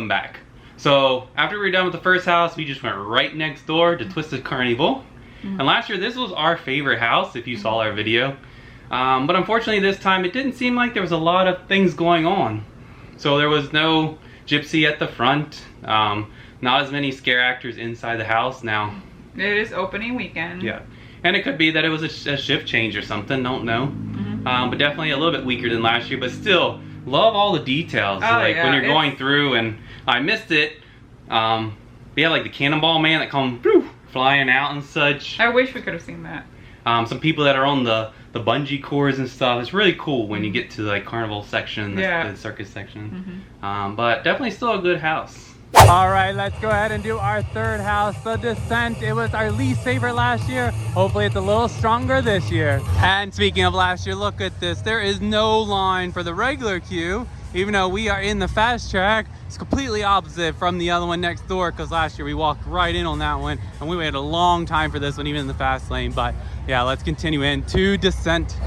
welcome back. So after we were done with the first house, we just went right next door to Twisted Carnival. And last year this was our favorite house, if you saw our video. But unfortunately this time it didn't seem like there was a lot of things going on. So there was no gypsy at the front, not as many scare actors inside the house now. It is opening weekend. Yeah, and it could be that it was a shift change or something, don't know. But definitely a little bit weaker than last year, but still, love all the details. Like when you're going through, and I missed it, yeah, like the cannonball man that come flying out and such. I wish we could have seen that. Some people that are on the bungee cords and stuff. It's really cool when you get to like carnival section, the circus section. But definitely still a good house. All right, let's go ahead and do our third house, the Descent. It was our least favorite last year. Hopefully it's a little stronger this year. And speaking of last year, look at this. There is no line for the regular queue, even though we are in the fast track. It's completely opposite from the other one next door, because last year we walked right in on that one and we waited a long time for this one, even in the fast lane. But yeah, let's continue into Descent.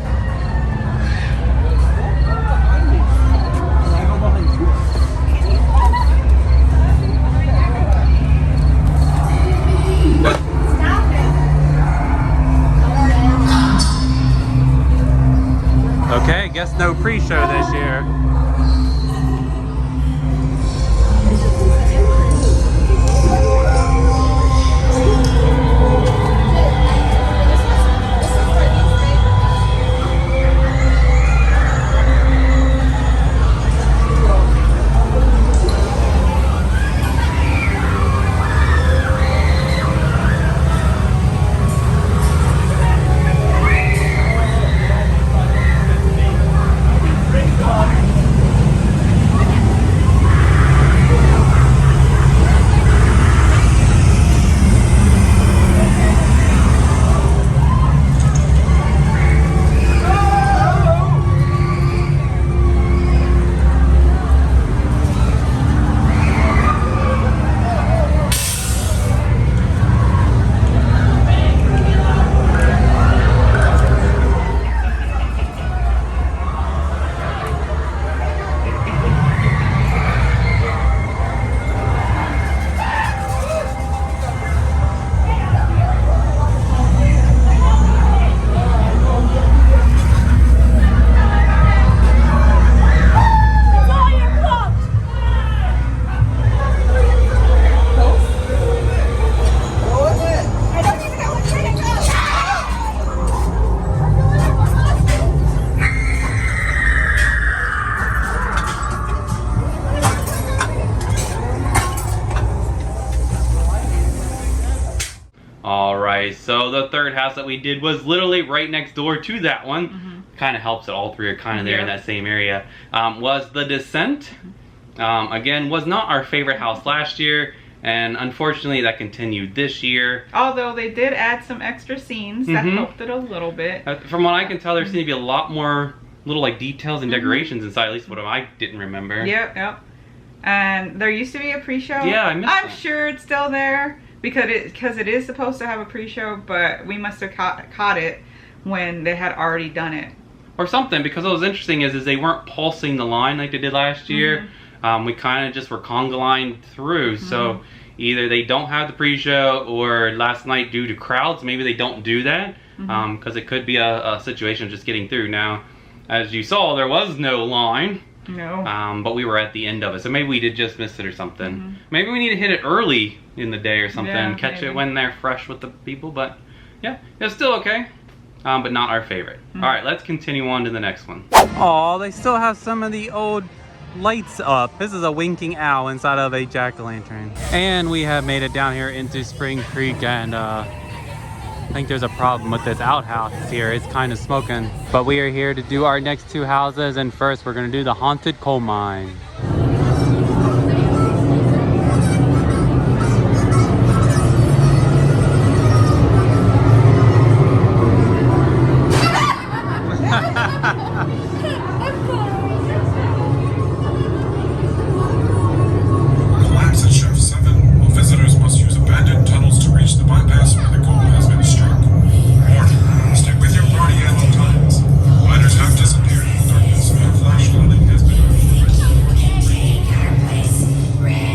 Okay, guess no pre-show this year. Alright, so the third house that we did was literally right next door to that one. Kind of helps that all three are kind of there in that same area. Was the Descent. Again, was not our favorite house last year, and unfortunately that continued this year. Although they did add some extra scenes that helped it a little bit. From what I can tell, there seemed to be a lot more little like details and decorations inside, at least what I didn't remember. Yep. And there used to be a pre-show. Yeah, I missed I'm that. sure it's still there because it is supposed to have a pre-show, but we must have caught it when they had already done it. Or something, because what was interesting is they weren't pulsing the line like they did last year. We kind of just were conga line through, so either they don't have the pre-show, or last night due to crowds, maybe they don't do that, because it could be a situation of just getting through. Now, as you saw, there was no line. No. But we were at the end of it, so maybe we did just miss it or something. Maybe we need to hit it early in the day or something, catch it when they're fresh with the people, but yeah, it's still okay. But not our favorite. Alright, let's continue on to the next one. Oh, they still have some of the old lights up. This is a winking owl inside of a jack-o'-lantern. And we have made it down here into Spring Creek, and I think there's a problem with this outhouse here. It's kind of smoking. But we are here to do our next two houses, and first we're going to do the haunted coal mine. Red.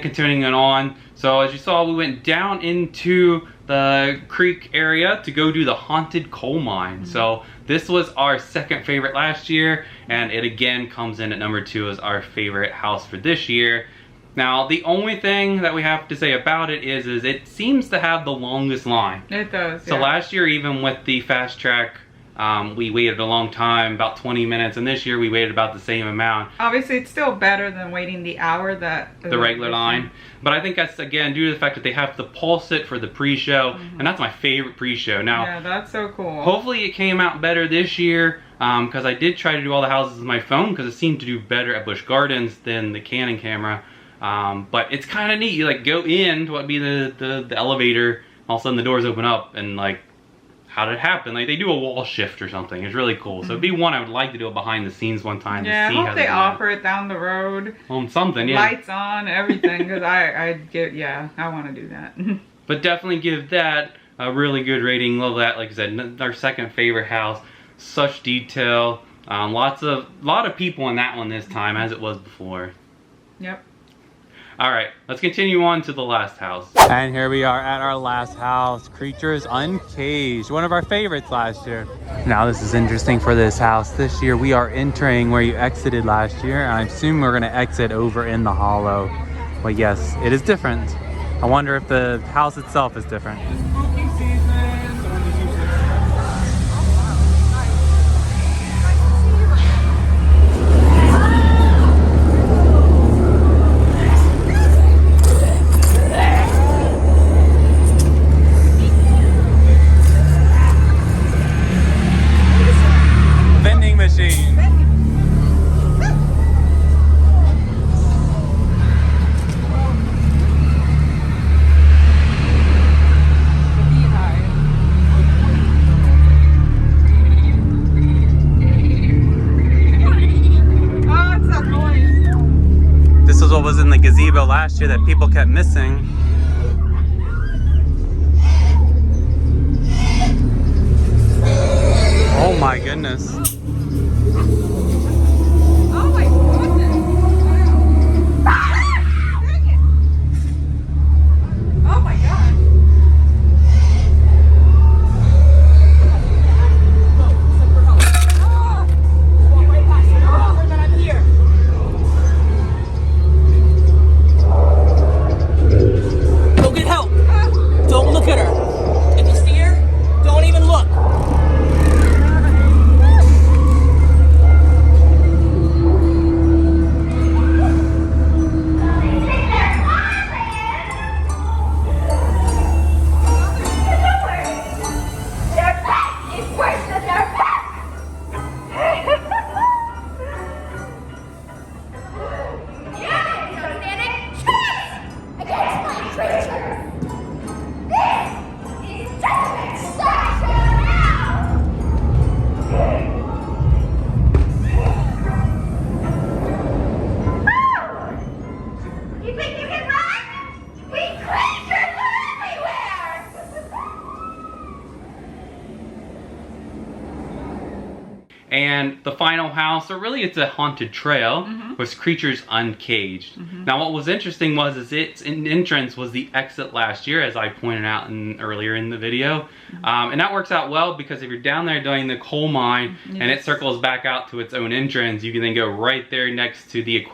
and continuing it on. So as you saw, we went down into the creek area to go do the haunted coal mine. So this was our second favorite last year, and it again comes in at number 2 as our favorite house for this year. Now, the only thing that we have to say about it is it seems to have the longest line. It does, So yeah. last year, even with the fast track, we waited a long time, about 20 minutes, and this year we waited about the same amount. Obviously, it's still better than waiting the hour that... The regular line. But I think that's, again, due to the fact that they have to pulse it for the pre-show, and that's my favorite pre-show. Now, yeah, that's so cool. hopefully it came out better this year, because I did try to do all the houses with my phone, because it seemed to do better at Busch Gardens than the Canon camera. But it's kind of neat. You like go in to what would be the elevator, all of a sudden the doors open up, and like, how did it happen? Like they do a wall shift or something. It's really cool. So it'd be one I would like to do it behind the scenes one time. Yeah, to see I hope how they do offer it down the road. Something, yeah. Lights on, everything, because I want to do that. But definitely give that a really good rating. Love that. Like I said, our second favorite house. Such detail. A lot of people in that one this time, as it was before. Yep. Alright, let's continue on to the last house. And here we are at our last house, Creatures Uncaged, one of our favorites last year. Now this is interesting for this house. This year we are entering where you exited last year, and I assume we're going to exit over in the hollow. But yes, it is different. I wonder if the house itself is different. Vending machine. This is what was in the gazebo last year that people kept missing. Oh my goodness. Oh my goodness. Oh my god. Go get help. Don't look at her. If you see her, don't even look. Their pet is worse than their pet! Yeah, you don't stand a chance against my creatures! This is just an extraction now! Oh! You think you can run? We creatures are everywhere! And the final house, or really it's a haunted trail, was Creatures Uncaged. Now what was interesting was its entrance was the exit last year, as I pointed out earlier in the video. And that works out well because if you're down there doing the coal mine and it circles back out to its own entrance, you can then go right there next to the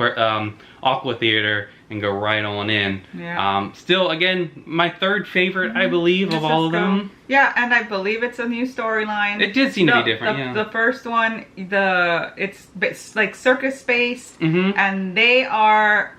Aqua Theater and go right on in. Yeah. Still, again, my third favorite, I believe, of all of them. Yeah, and I believe it's a new storyline. It did seem to be different, yeah. The first one, it's like circus based, and they are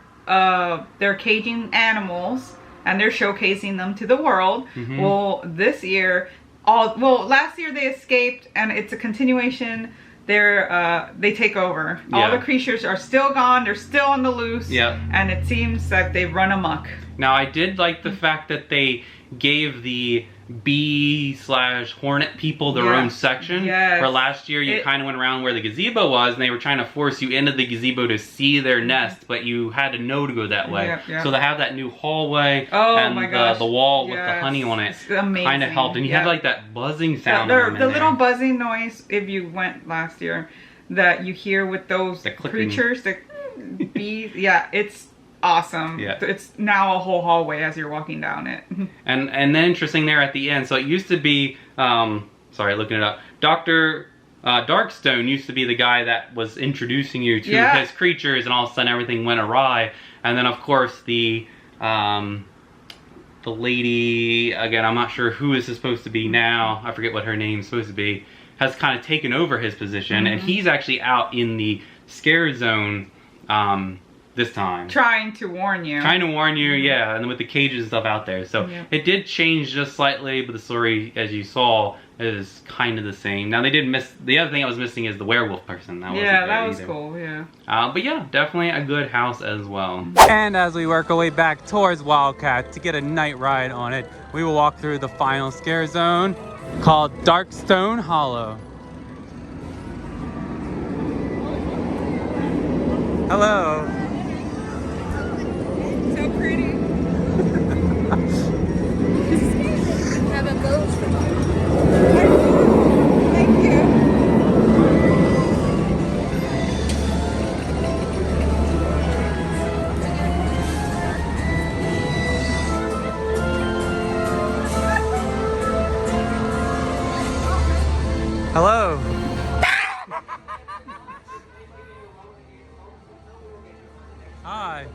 they're caging animals and they're showcasing them to the world. Well, this year, last year they escaped, and it's a continuation. They take over. Yeah. All the creatures are still gone. They're still on the loose. Yep. And it seems that they've run amok. Now I did like the fact that they gave the bee/hornet people their own section. Yes. Where last year you kind of went around where the gazebo was, and they were trying to force you into the gazebo to see their nest, but you had to know to go that way. Yep, yep. So to have that new hallway Oh my gosh. the wall with the Yes. honey on it It's amazing. kind of helped. And you Yeah. had like that buzzing sound. The in little there. buzzing noise, if you went last year, that you hear with those The clicking. creatures, the bees. Yeah, it's awesome. Yeah. It's now a whole hallway as you're walking down it. And then interesting there at the end. So it used to be, sorry, looking it up. Dr. Darkstone used to be the guy that was introducing you to his creatures, and all of a sudden everything went awry. And then of course the lady, again, I'm not sure who this is supposed to be now. I forget what her name's supposed to be. Has kind of taken over his position, and he's actually out in the scare zone this time. Trying to warn you. Trying to warn you, yeah, and with the cages and stuff out there. So it did change just slightly, but the story, as you saw, is kind of the same. Now they did miss, the other thing I was missing is the werewolf person. That wasn't there that was either. cool, yeah. But yeah, definitely a good house as well. And as we work our way back towards Wildcat to get a night ride on it, we will walk through the final scare zone called Darkstone Hollow. Hello. So pretty. Have a ghost. Thank you. Hello. Hi.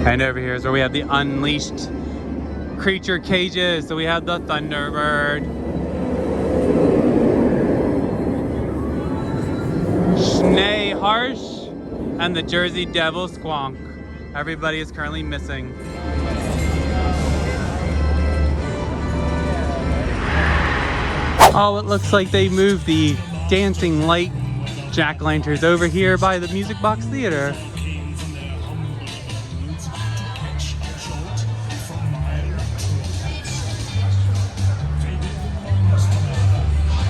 And over here is where we have the unleashed creature cages. So we have the Thunderbird, Schnee Harsh, and the Jersey Devil Squonk. Everybody is currently missing. Oh, it looks like they moved the dancing light jack-o'-lanterns over here by the Music Box Theater.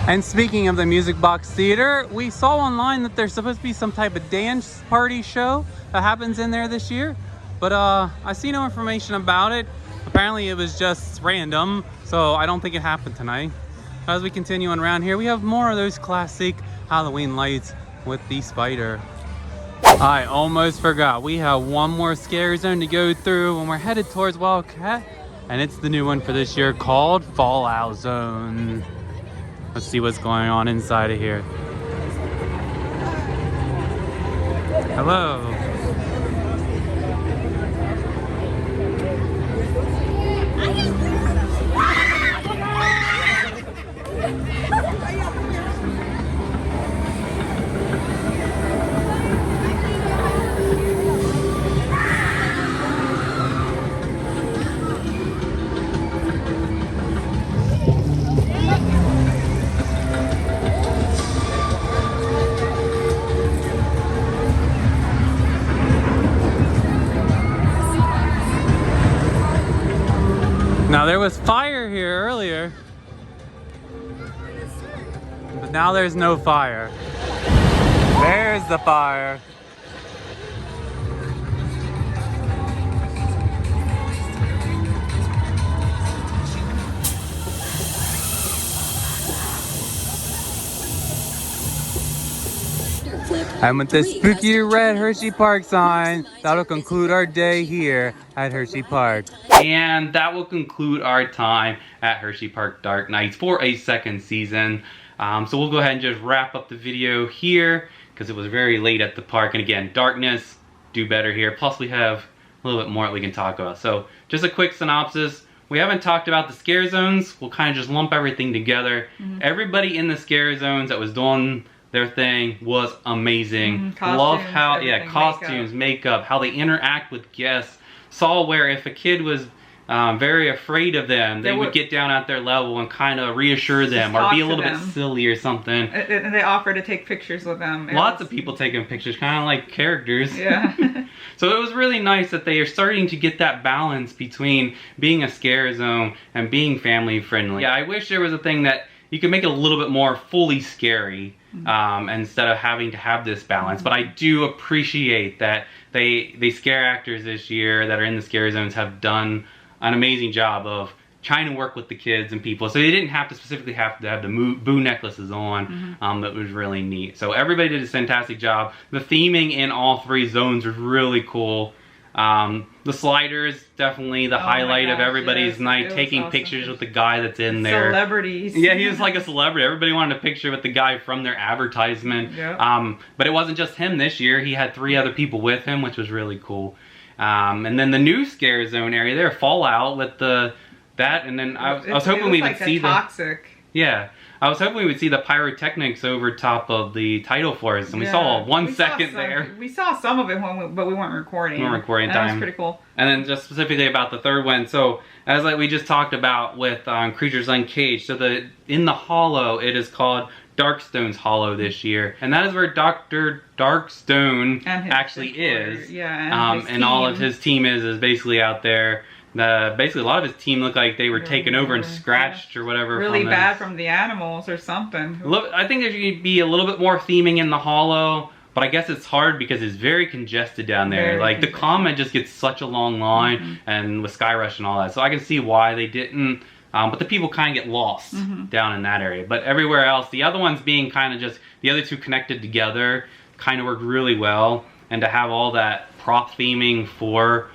And speaking of the Music Box Theater, we saw online that there's supposed to be some type of dance party show that happens in there this year, but I see no information about it. Apparently it was just random, so I don't think it happened tonight. As we continue on around here, we have more of those classic Halloween lights with the spider. I almost forgot, we have one more scare zone to go through when we're headed towards Wildcat, and it's the new one for this year called Fallout Zone. Let's see what's going on inside of here. Hello. Now there was fire here earlier, but now there's no fire. There's the fire. And with this spooky red Hersheypark sign, that'll conclude our day here at Hersheypark. And that will conclude our time at Hersheypark Dark Nights for a second season. So we'll go ahead and just wrap up the video here because it was very late at the park. And again, darkness, do better here. Plus we have a little bit more that we can talk about. So just a quick synopsis. We haven't talked about the scare zones. We'll kind of just lump everything together. Everybody in the scare zones that was doing their thing was amazing. Costumes, love how, everything, costumes, makeup, how they interact with guests. Saw where if a kid was very afraid of them, they would get down at their level and kind of reassure them or be a little bit silly or something. And they offer to take pictures with them. Lots of people taking pictures, kind of like characters. Yeah. So it was really nice that they are starting to get that balance between being a scare zone and being family friendly. Yeah, I wish there was a thing that you can make it a little bit more fully scary instead of having to have this balance. But I do appreciate that the scare actors this year that are in the scary zones have done an amazing job of trying to work with the kids and people. So they didn't have to specifically have to have the boo necklaces on. That was really neat. So everybody did a fantastic job. The theming in all 3 zones was really cool. The sliders, definitely the highlight of everybody's night, taking awesome pictures with the guy that's in there. Celebrities. Yeah, he was like a celebrity. Everybody wanted a picture with the guy from their advertisement. Yep. But it wasn't just him this year. He had 3 other people with him, which was really cool. And then the new scare zone area there, Fallout with that, and then I was hoping we would see toxic. Yeah. I was hoping we would see the pyrotechnics over top of the tidal forest, and we saw 1 second there. We saw some of it, but we weren't recording. We weren't recording time. That was pretty cool. And then just specifically about the third one, so as like we just talked about with Creatures Uncaged, so in the hollow, it is called Darkstone's Hollow this year, and that is where Dr. Darkstone actually is. Yeah, and all of his team is basically out there. Basically, a lot of his team looked like they were taken over and scratched or whatever. Really bad from the animals or something. I think there should be a little bit more theming in the hollow, but I guess it's hard because it's very congested down there. Like the Comet just gets such a long line, and with Sky Rush and all that. So I can see why they didn't. But the people kind of get lost down in that area. But everywhere else, the other ones being kind of just the other 2 connected together, kind of worked really well. And to have all that prop theming for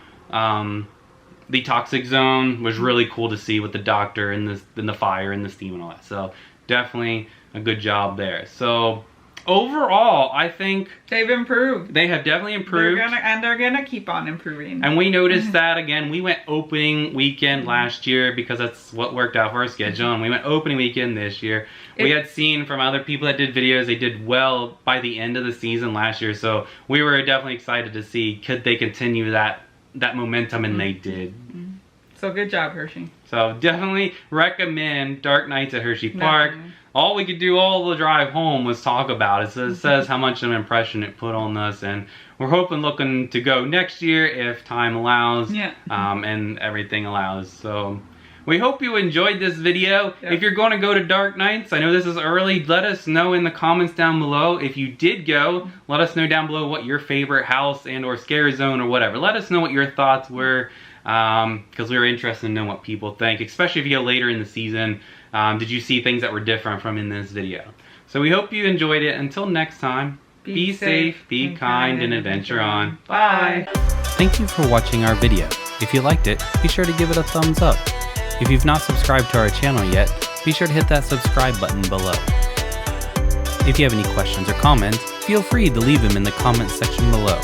the toxic zone was really cool to see with the doctor and the fire and the steam and all that. So definitely a good job there. So overall, I think they've improved. They have definitely improved. They're gonna keep on improving. And we noticed that again. We went opening weekend last year because that's what worked out for our schedule, and we went opening weekend this year. We had seen from other people that did videos, they did well by the end of the season last year. So we were definitely excited to see could they continue that momentum, and they did. So good job, Hershey. So definitely recommend Dark Nights at Hersheypark. All we could do all the drive home was talk about it. So it says how much of an impression it put on us, and we're looking to go next year if time allows, and everything allows. So we hope you enjoyed this video. If you're going to go to Dark Nights, I know this is early, let us know in the comments down below. If you did go, let us know down below what your favorite house and or scare zone or whatever. Let us know what your thoughts were, because we were interested in knowing what people think, especially if you go later in the season. Did you see things that were different from in this video? So we hope you enjoyed it. Until next time, be safe, be kind, and adventure on. Bye. Thank you for watching our video. If you liked it, be sure to give it a thumbs up. If you've not subscribed to our channel yet, be sure to hit that subscribe button below. If you have any questions or comments, feel free to leave them in the comments section below.